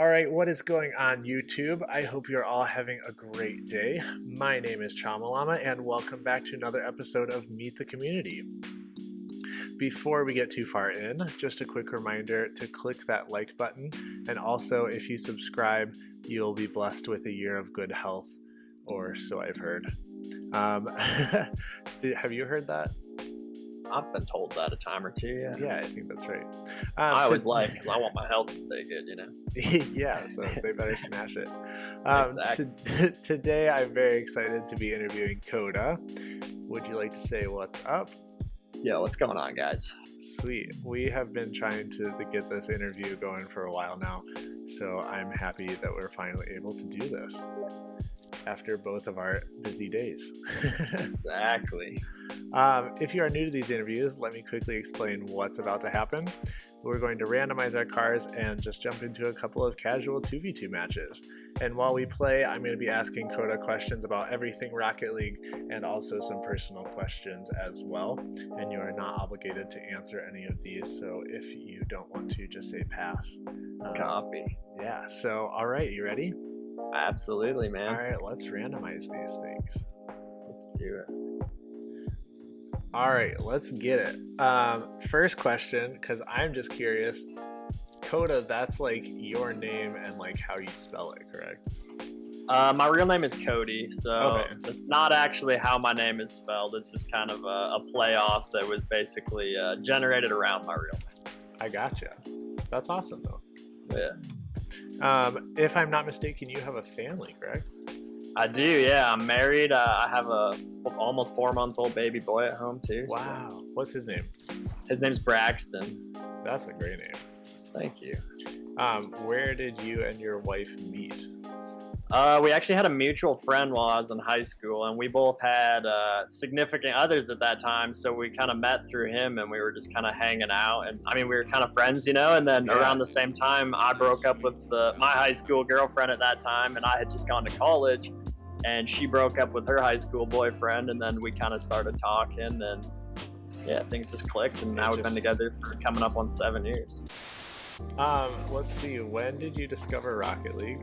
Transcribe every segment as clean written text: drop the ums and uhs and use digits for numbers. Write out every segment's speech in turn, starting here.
All right, what is going on YouTube? I hope you're all having a great day. My name is Chamalama, and welcome back to another episode of Meet the Community. Before we get too far in, just a quick reminder to click that like button, and also if you subscribe, you'll be blessed with a year of good health, or so I've heard. Have you heard that? I've been told that a time or two, Yeah, I think that's right. I always because I want my health to stay good, you know? Yeah, so they better smash it. Exactly. Today, I'm very excited to be interviewing Koedah. Would you like to say what's up? Yeah, what's going on, guys? Sweet. We have been trying to get this interview going for a while now, so I'm happy that we're finally able to do this after both of our busy days. Exactly. If you are new to these interviews, let me quickly explain what's about to happen. We're going to randomize our cars and just jump into a couple of casual 2v2 matches. And while we play, I'm going to be asking Koedah questions about everything Rocket League and also some personal questions as well. And you are not obligated to answer any of these, so if you don't want to, just say pass. Copy. Yeah, so all right, you ready? Absolutely, man. All right, let's randomize these things. Let's do it. All right, let's get it. First question, because I'm just curious. Koedah, that's like your name and like how you spell it, correct? My real name is Cody, so Okay. That's not actually how my name is spelled. It's just kind of a play off that was basically generated around my real name. I gotcha. That's awesome, though. Yeah. If I'm not mistaken, you have a family, correct? I do, yeah. I'm married. I have a almost 4-month-old baby boy at home, too. Wow. So. What's his name? His name's Braxton. That's a great name. Thank you. Where did you and your wife meet? We actually had a mutual friend while I was in high school, and we both had significant others at that time, so we kind of met through him, and we were just kind of hanging out, and I mean, we were kind of friends, you know, and then around the same time, I broke up with my high school girlfriend at that time, and I had just gone to college, and she broke up with her high school boyfriend, and then we kind of started talking, and yeah, things just clicked, and now we've been together for coming up on 7 years. Let's see, when did you discover Rocket League?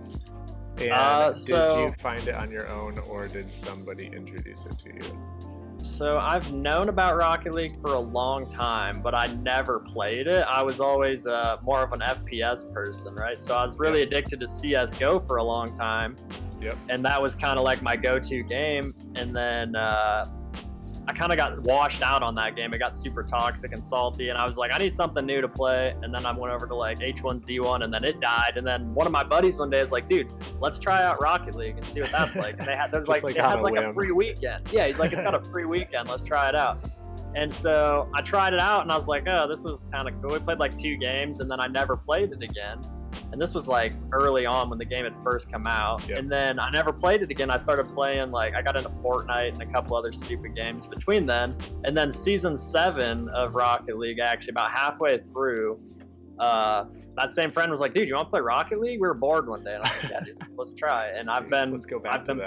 And did you find it on your own, or did somebody introduce it to you? So I've known about Rocket League for a long time, but I never played it. I was always more of an FPS person, right? So I was really addicted to CSGO for a long time. Yep. And that was kind of like my go-to game. And then I kind of got washed out on that game. It got super toxic and salty, and I was like, I need something new to play. And then I went over to like H1Z1, and then it died. And then one of my buddies one day is like, dude, let's try out Rocket League and see what that's like. And it has like a free weekend. Yeah, he's like, it's got a free weekend. Let's try it out. And so I tried it out, and I was like, oh, this was kind of cool. We played like 2 games, and then I never played it again. And this was like early on when the game had first come out. Yep. And then I never played it again. I started playing, like, I got into Fortnite and a couple other stupid games between then. And then season 7 of Rocket League, actually about halfway through, that same friend was like, dude, you want to play Rocket League? We were bored one day. And I was like, yeah, dude, let's try it. And I've been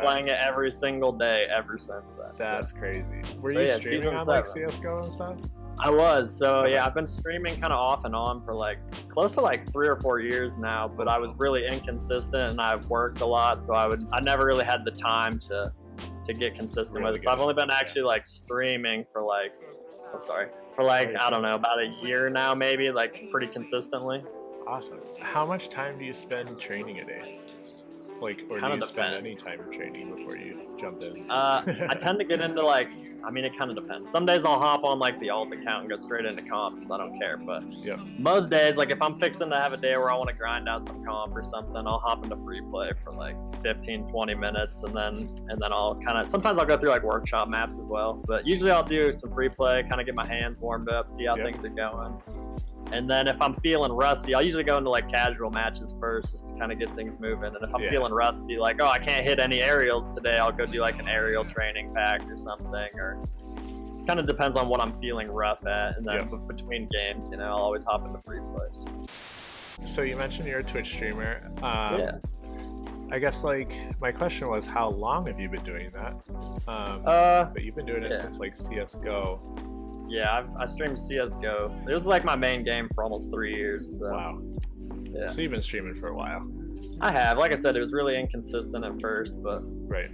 playing it every single day ever since then. That's crazy. Were you streaming on like CSGO and stuff? I was. So yeah, I've been streaming kind of off and on for like close to like 3 or 4 years now, but I was really inconsistent, and I've worked a lot, so I never really had the time to get consistent with it. So I've only been actually like streaming for like, I don't know, about a year now, maybe, like pretty consistently. Awesome. How much time do you spend training a day? Like, or do you spend any time training before you jump in? I tend to get into like, I mean, it kind of depends. Some days I'll hop on like the alt account and go straight into comp because I don't care. But most days, like if I'm fixing to have a day where I want to grind out some comp or something, I'll hop into free play for like 15, 20 minutes, and then I'll kind of, sometimes I'll go through like workshop maps as well. But usually I'll do some free play, kind of get my hands warmed up, see how things are going. And then if I'm feeling rusty, I'll usually go into like casual matches first just to kind of get things moving. And if I'm feeling rusty, like, oh, I can't hit any aerials today, I'll go do like an aerial training pack or something. Or kind of depends on what I'm feeling rough at. And then between games, you know, I'll always hop into free plays. So you mentioned you're a Twitch streamer. I guess like my question was, how long have you been doing that? But you've been doing it since like CSGO. Yeah, I streamed CSGO. It was like my main game for almost 3 years. So. Wow. Yeah. So you've been streaming for a while. I have. Like I said, it was really inconsistent at first, but Right.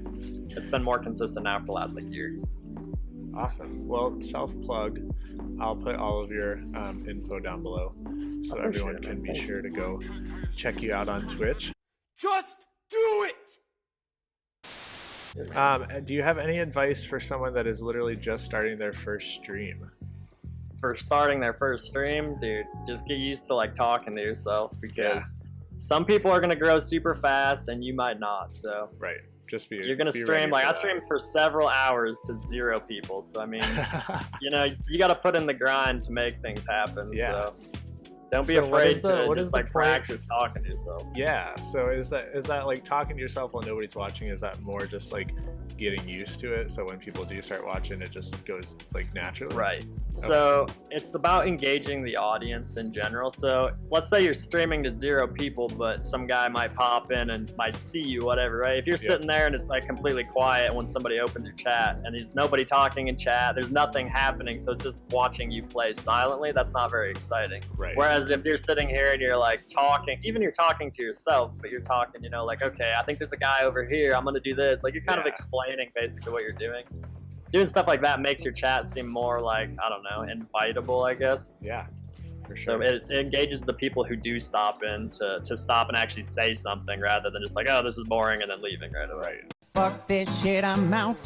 it's been more consistent now for the last like year. Awesome. Well, self-plug. I'll put all of your info down below so everyone can be sure to go check you out on Twitch. Just do it! Do you have any advice for someone that is literally just starting their first stream? For starting their first stream, dude, just get used to like talking to yourself, because some people are gonna grow super fast and you might not. So Right. Just be. you're gonna be stream ready like for I that. streamed for several hours to 0 people. So I mean, you know, you got to put in the grind to make things happen. Yeah. So don't be So what afraid is the- to what just is the like point- practice talking to yourself. Yeah. So is that like talking to yourself while nobody's watching? Is that more just like getting used to it? So when people do start watching, it just goes like naturally. Right. So it's about engaging the audience in general. So let's say you're streaming to 0 people, but some guy might pop in and might see you, whatever, right? If you're sitting there and it's like completely quiet when somebody opens your chat and there's nobody talking in chat, there's nothing happening, so it's just watching you play silently, that's not very exciting. Right. Whereas if you're sitting here and you're like talking, even you're talking to yourself, but you're talking, you know, like, okay, I think there's a guy over here, I'm gonna do this. Like you're kind of explaining basically what you're doing. Doing stuff like that makes your chat seem more like, I don't know, invitable, I guess. Yeah. For So sure. it engages the people who do stop in to stop and actually say something rather than just like, oh, this is boring, and then leaving right away. Right. Fuck this shit, I'm out.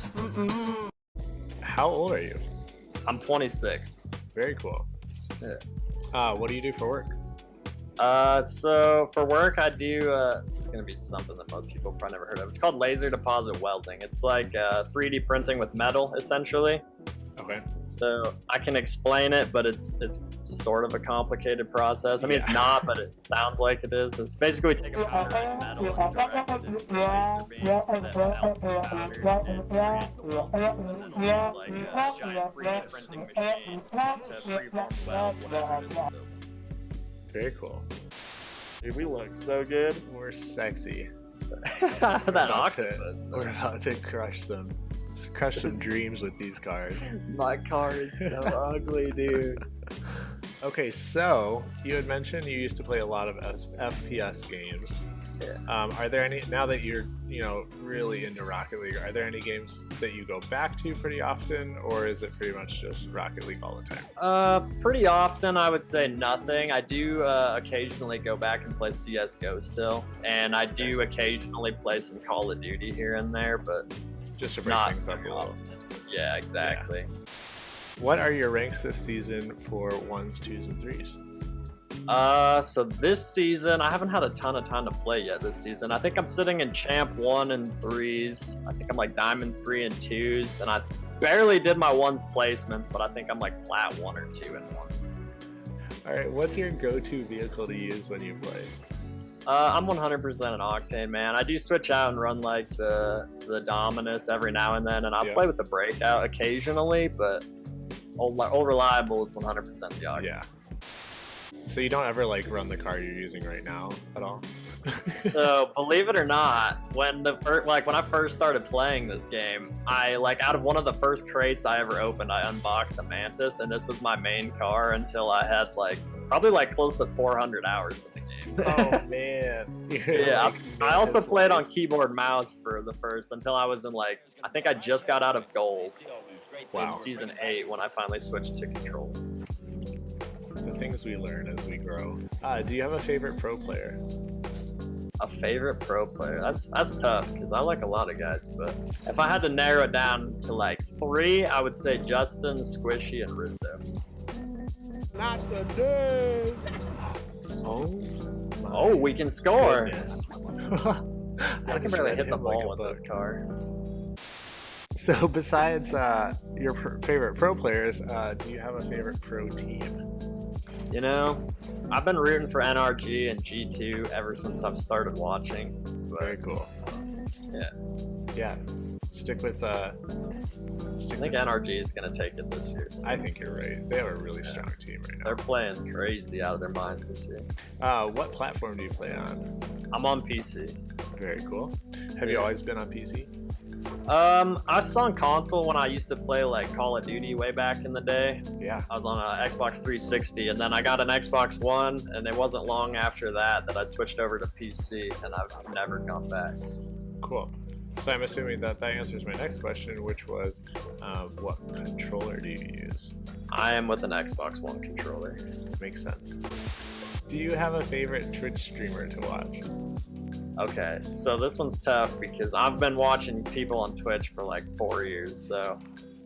How old are you? I'm 26. Very cool. Yeah. What do you do for work? So for work, I do, this is going to be something that most people have probably never heard of. It's called laser deposit welding. It's like 3D printing with metal, essentially. Okay. So I can explain it, but it's sort of a complicated process. I mean, it's not, but it sounds like it is. It's basically we take a powderized metal and direct it into a laser beam that melts the powder and creates a weld. And then we'll use like a giant 3D printing machine to freeform weld whatever it is built. Very cool. Dude, we look so good. We're sexy. That We're octopus. We're about to crush some dreams with these cars. My car is so ugly, dude. Okay, so you had mentioned you used to play a lot of FPS games. Yeah. Are there any, now that you're really into Rocket League, are there any games that you go back to pretty often, or is it pretty much just Rocket League all the time? Pretty often, I would say nothing. I do occasionally go back and play CS:GO still, and I do occasionally play some Call of Duty here and there, but Just to break not things up a very little. often. Yeah, exactly. What are your ranks this season for 1s, 2s, and 3s? So this season, I haven't had a ton of time to play yet this season. I think I'm sitting in Champ 1 and 3s. I think I'm like Diamond 3 and 2s, and I barely did my 1s placements, but I think I'm like Plat 1 or 2 and 1s. Alright, what's your go-to vehicle to use when you play? I'm 100% an Octane, man. I do switch out and run like the Dominus every now and then, and I'll play with the Breakout occasionally, but all reliable is 100% the Octane. Yeah. So you don't ever like run the car you're using right now at all? So believe it or not, when I first started playing this game, I out of one of the first crates I ever opened, I unboxed a Mantis, and this was my main car until I had probably close to 400 hours in the game. Oh man. Yeah, I also Mantis played on life. keyboard mouse for the first until I was in I think I just got out of gold Wow. in season 8 when I finally switched to control. The things we learn as we grow. Do you have a favorite pro player? A favorite pro player? That's tough because I like a lot of guys, but if I had to narrow it down to 3, I would say Justin, Squishy, and Rizzo. Not the day. Oh, we can score! Goodness. I can barely hit the ball with this car. So besides your favorite pro players, do you have a favorite pro team? You know, I've been rooting for NRG and G2 ever since I've started watching. Very cool. Yeah. Yeah. Stick with I think NRG is going to take it this year. So I think you're right. They have a really strong team right now. they're playing crazy out of their minds this year. What platform do you play on? I'm on PC. Very cool. Have you always been on PC? I was on console when I used to play like Call of Duty way back in the day. Yeah. I was on an Xbox 360, and then I got an Xbox One, and it wasn't long after that I switched over to PC, and I've never gone back. Cool. So I'm assuming that answers my next question, which was, what controller do you use? I am with an Xbox One controller. Makes sense. Do you have a favorite Twitch streamer to watch? Okay, so this one's tough because I've been watching people on Twitch for like 4 years. So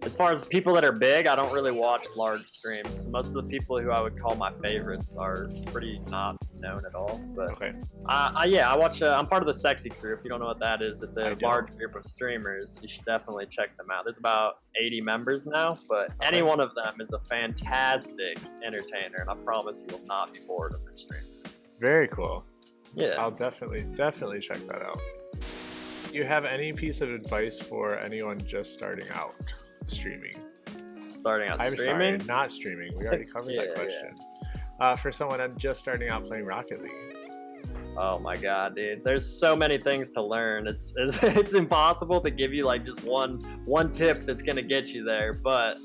as far as people that are big, I don't really watch large streams. Most of the people who I would call my favorites are pretty not known at all. But Okay. I watch. I'm part of the Sexy Crew. If you don't know what that is, it's I a don't. large group of streamers. You should definitely check them out. There's about 80 members now, but any one of them is a fantastic entertainer, and I promise you will not be bored of their streams. Very cool. Yeah. I'll definitely check that out. Do you have any piece of advice for anyone just starting out streaming? Starting out I'm streaming. sorry, not streaming. We already covered that question. For someone just starting out playing Rocket League. Oh my god, dude! There's so many things to learn. It's it's impossible to give you like just one tip that's gonna get you there, but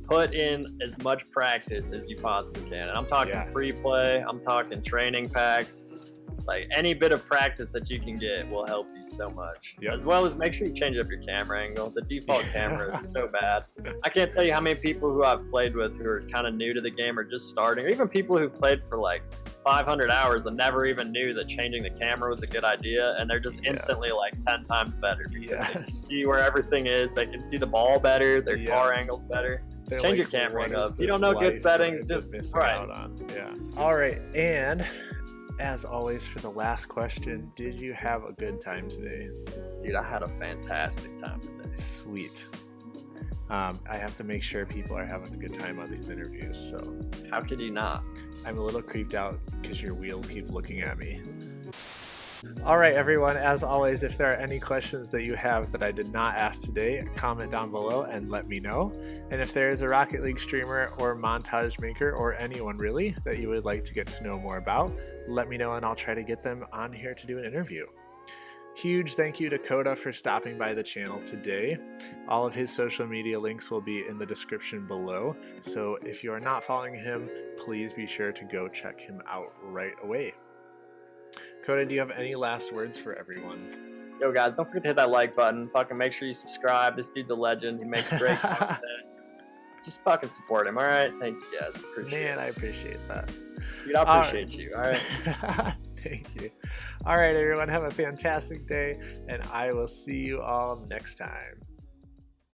put in as much practice as you possibly can. And I'm talking free play. I'm talking training packs. Like any bit of practice that you can get will help you so much. Yep. As well as make sure you change up your camera angle. The default camera is so bad. I can't tell you how many people who I've played with who are kind of new to the game or just starting, or even people who played for like 500 hours and never even knew that changing the camera was a good idea, and they're just instantly like 10 times better. They can see where everything is. They can see the ball better. Their car angle's better. They're Change like, your camera what up. is You don't this know good light settings, that I'm just missing out on? Yeah. All right, and as always, for the last question, did you have a good time today? Dude, I had a fantastic time today. Sweet. I have to make sure people are having a good time on these interviews, so How could you not? I'm a little creeped out because your wheels keep looking at me. All right, everyone, as always, if there are any questions that you have that I did not ask today, comment down below and let me know. And if there is a Rocket League streamer or montage maker or anyone really that you would like to get to know more about, let me know and I'll try to get them on here to do an interview. Huge thank you to Koedah for stopping by the channel today. All of his social media links will be in the description below, so if you are not following him, please be sure to go check him out right away. Koedah, do you have any last words for everyone? Yo, guys, don't forget to hit that like button. Fucking make sure you subscribe. This dude's a legend. He makes great content. Just fucking support him, all right? Thank you, guys. Appreciate it. Man, I appreciate that. Dude, I appreciate you, all right? Thank you. All right, everyone, have a fantastic day, and I will see you all next time.